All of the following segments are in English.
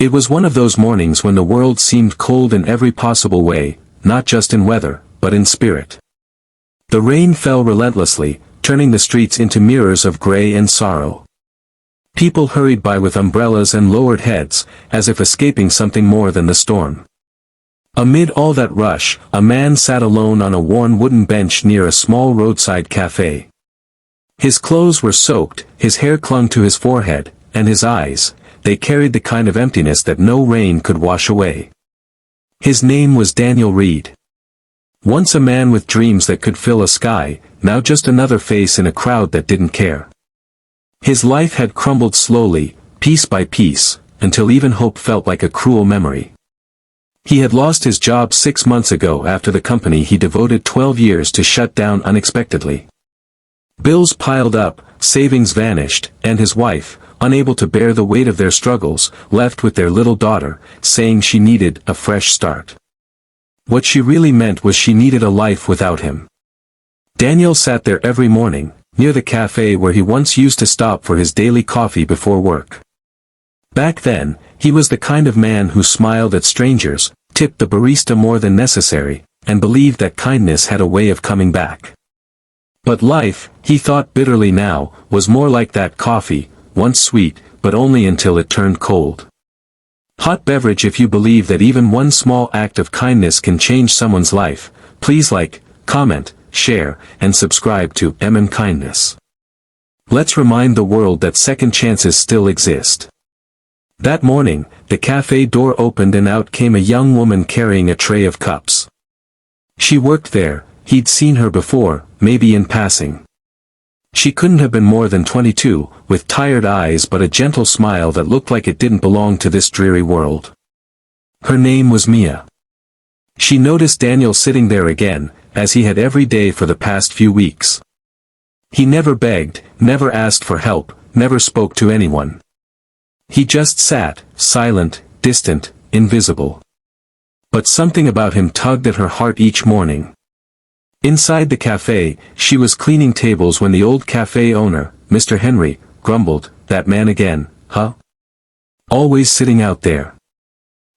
It was one of those mornings when the world seemed cold in every possible way, not just in weather, but in spirit. The rain fell relentlessly, turning the streets into mirrors of gray and sorrow. People hurried by with umbrellas and lowered heads, as if escaping something more than the storm. Amid all that rush, a man sat alone on a worn wooden bench near a small roadside café. His clothes were soaked, his hair clung to his forehead, and his eyes, they carried the kind of emptiness that no rain could wash away. His name was Daniel Reed. Once a man with dreams that could fill a sky, now just another face in a crowd that didn't care. His life had crumbled slowly, piece by piece, until even hope felt like a cruel memory. He had lost his job 6 months ago after the company he devoted 12 years to shut down unexpectedly. Bills piled up, savings vanished, and his wife, unable to bear the weight of their struggles, left with their little daughter, saying she needed a fresh start. What she really meant was she needed a life without him. Daniel sat there every morning, near the cafe where he once used to stop for his daily coffee before work. Back then, he was the kind of man who smiled at strangers, tipped the barista more than necessary, and believed that kindness had a way of coming back. But life, he thought bitterly now, was more like that coffee, once sweet, but only until it turned cold. Hot beverage. If you believe that even one small act of kindness can change someone's life, please like, comment, share, and subscribe to Kindness. Let's remind the world that second chances still exist. That morning, the cafe door opened and out came a young woman carrying a tray of cups. She worked there, he'd seen her before, maybe in passing. She couldn't have been more than 22, with tired eyes but a gentle smile that looked like it didn't belong to this dreary world. Her name was Mia. She noticed Daniel sitting there again, as he had every day for the past few weeks. He never begged, never asked for help, never spoke to anyone. He just sat, silent, distant, invisible. But something about him tugged at her heart each morning. Inside the cafe, she was cleaning tables when the old cafe owner, Mr. Henry, grumbled, "That man again, huh? Always sitting out there.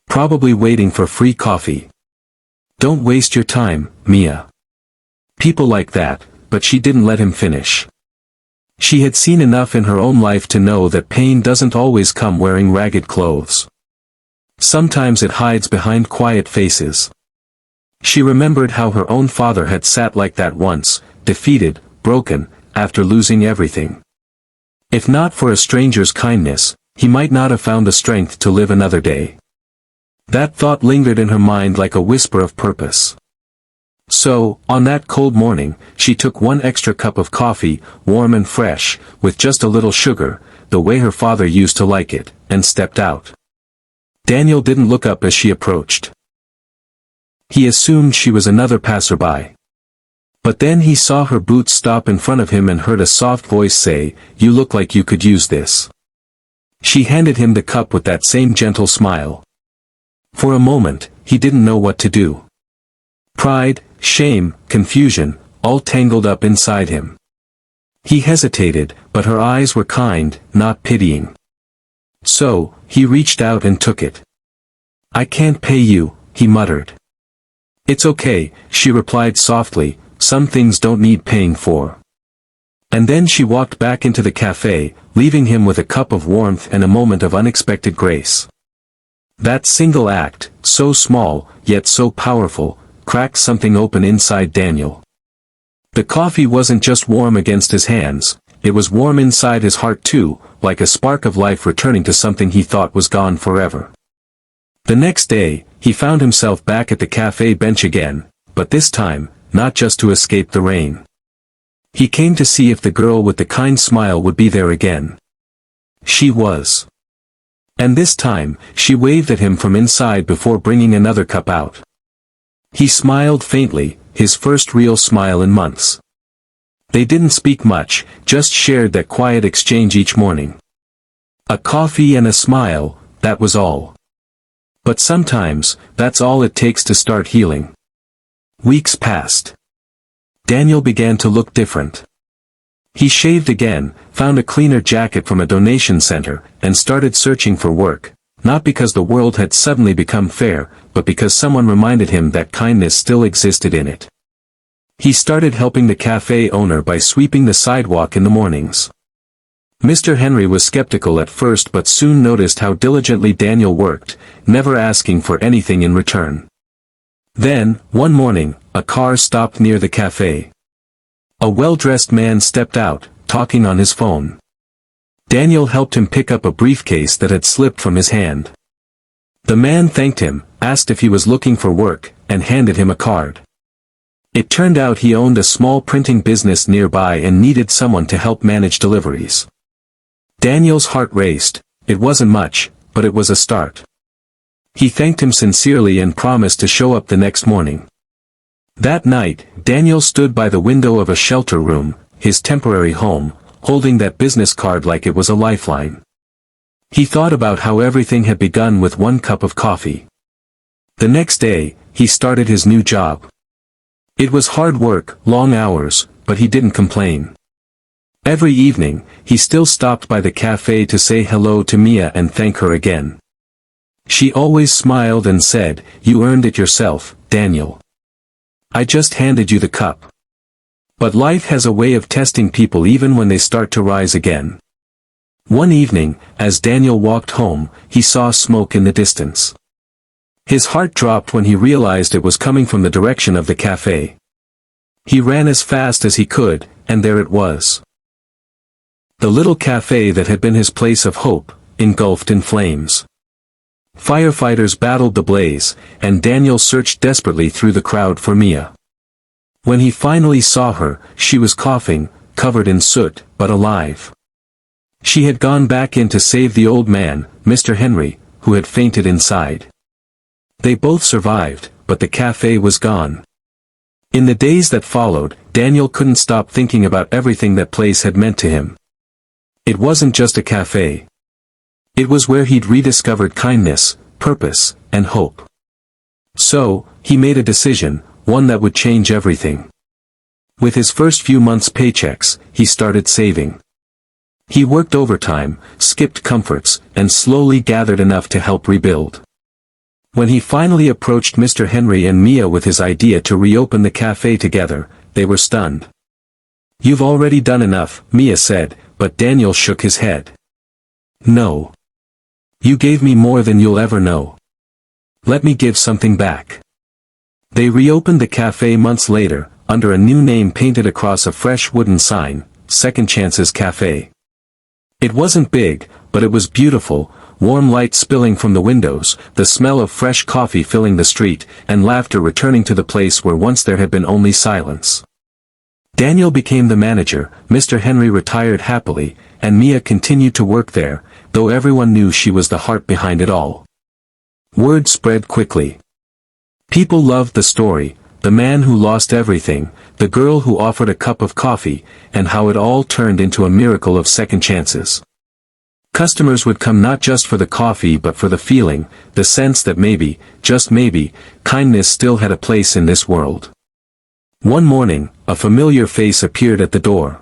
Probably waiting for free coffee. Don't waste your time, Mia." People like that, but she didn't let him finish. She had seen enough in her own life to know that pain doesn't always come wearing ragged clothes. Sometimes it hides behind quiet faces. She remembered how her own father had sat like that once, defeated, broken, after losing everything. If not for a stranger's kindness, he might not have found the strength to live another day. That thought lingered in her mind like a whisper of purpose. So, on that cold morning, she took one extra cup of coffee, warm and fresh, with just a little sugar, the way her father used to like it, and stepped out. Daniel didn't look up as she approached. He assumed she was another passerby. But then he saw her boots stop in front of him and heard a soft voice say, "You look like you could use this." She handed him the cup with that same gentle smile. For a moment, he didn't know what to do. Pride, shame, confusion, all tangled up inside him. He hesitated, but her eyes were kind, not pitying. So, he reached out and took it. "I can't pay you," he muttered. "It's okay," she replied softly, "some things don't need paying for." And then she walked back into the cafe, leaving him with a cup of warmth and a moment of unexpected grace. That single act, so small, yet so powerful, cracked something open inside Daniel. The coffee wasn't just warm against his hands, it was warm inside his heart too, like a spark of life returning to something he thought was gone forever. The next day, he found himself back at the cafe bench again, but this time, not just to escape the rain. He came to see if the girl with the kind smile would be there again. She was. And this time, she waved at him from inside before bringing another cup out. He smiled faintly, his first real smile in months. They didn't speak much, just shared that quiet exchange each morning. A coffee and a smile, that was all. But sometimes, that's all it takes to start healing. Weeks passed. Daniel began to look different. He shaved again, found a cleaner jacket from a donation center, and started searching for work, not because the world had suddenly become fair, but because someone reminded him that kindness still existed in it. He started helping the cafe owner by sweeping the sidewalk in the mornings. Mr. Henry was skeptical at first but soon noticed how diligently Daniel worked, never asking for anything in return. Then, one morning, a car stopped near the cafe. A well-dressed man stepped out, talking on his phone. Daniel helped him pick up a briefcase that had slipped from his hand. The man thanked him, asked if he was looking for work, and handed him a card. It turned out he owned a small printing business nearby and needed someone to help manage deliveries. Daniel's heart raced. It wasn't much, but it was a start. He thanked him sincerely and promised to show up the next morning. That night, Daniel stood by the window of a shelter room, his temporary home, holding that business card like it was a lifeline. He thought about how everything had begun with one cup of coffee. The next day, he started his new job. It was hard work, long hours, but he didn't complain. Every evening, he still stopped by the cafe to say hello to Mia and thank her again. She always smiled and said, "You earned it yourself, Daniel. I just handed you the cup." But life has a way of testing people even when they start to rise again. One evening, as Daniel walked home, he saw smoke in the distance. His heart dropped when he realized it was coming from the direction of the cafe. He ran as fast as he could, and there it was. The little cafe that had been his place of hope, engulfed in flames. Firefighters battled the blaze, and Daniel searched desperately through the crowd for Mia. When he finally saw her, she was coughing, covered in soot, but alive. She had gone back in to save the old man, Mr. Henry, who had fainted inside. They both survived, but the cafe was gone. In the days that followed, Daniel couldn't stop thinking about everything that place had meant to him. It wasn't just a cafe. It was where he'd rediscovered kindness, purpose, and hope. So, he made a decision, one that would change everything. With his first few months' paychecks, he started saving. He worked overtime, skipped comforts, and slowly gathered enough to help rebuild. When he finally approached Mr. Henry and Mia with his idea to reopen the cafe together, they were stunned. "You've already done enough," Mia said, but Daniel shook his head. "No. You gave me more than you'll ever know. Let me give something back." They reopened the cafe months later, under a new name painted across a fresh wooden sign, Second Chance's Cafe. It wasn't big, but it was beautiful, warm light spilling from the windows, the smell of fresh coffee filling the street, and laughter returning to the place where once there had been only silence. Daniel became the manager, Mr. Henry retired happily, and Mia continued to work there, though everyone knew she was the heart behind it all. Word spread quickly. People loved the story, the man who lost everything, the girl who offered a cup of coffee, and how it all turned into a miracle of second chances. Customers would come not just for the coffee but for the feeling, the sense that maybe, just maybe, kindness still had a place in this world. One morning, a familiar face appeared at the door.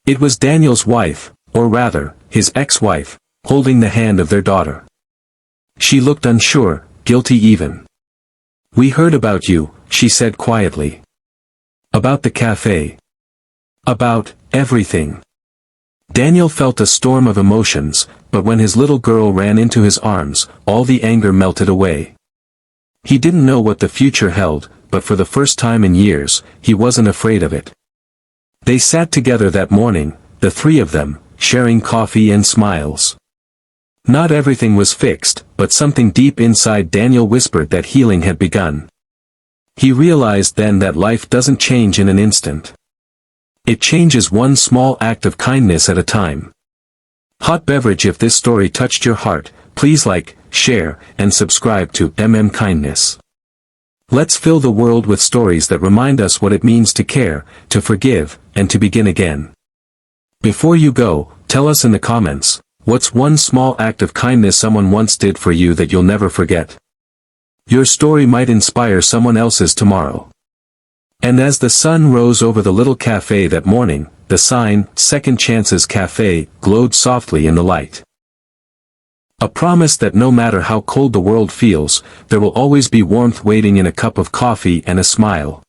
It was Daniel's wife, or rather, his ex-wife, holding the hand of their daughter. She looked unsure, guilty even. "We heard about you," she said quietly. "About the cafe. About everything." Daniel felt a storm of emotions, but when his little girl ran into his arms, all the anger melted away. He didn't know what the future held, but for the first time in years, he wasn't afraid of it. They sat together that morning, the three of them, sharing coffee and smiles. Not everything was fixed, but something deep inside Daniel whispered that healing had begun. He realized then that life doesn't change in an instant. It changes one small act of kindness at a time. Hot beverage. If this story touched your heart, please like, share, and subscribe to Kindness. Let's fill the world with stories that remind us what it means to care, to forgive, and to begin again. Before you go, tell us in the comments, what's one small act of kindness someone once did for you that you'll never forget? Your story might inspire someone else's tomorrow. And as the sun rose over the little cafe that morning, the sign, Second Chance's Cafe, glowed softly in the light. A promise that no matter how cold the world feels, there will always be warmth waiting in a cup of coffee and a smile.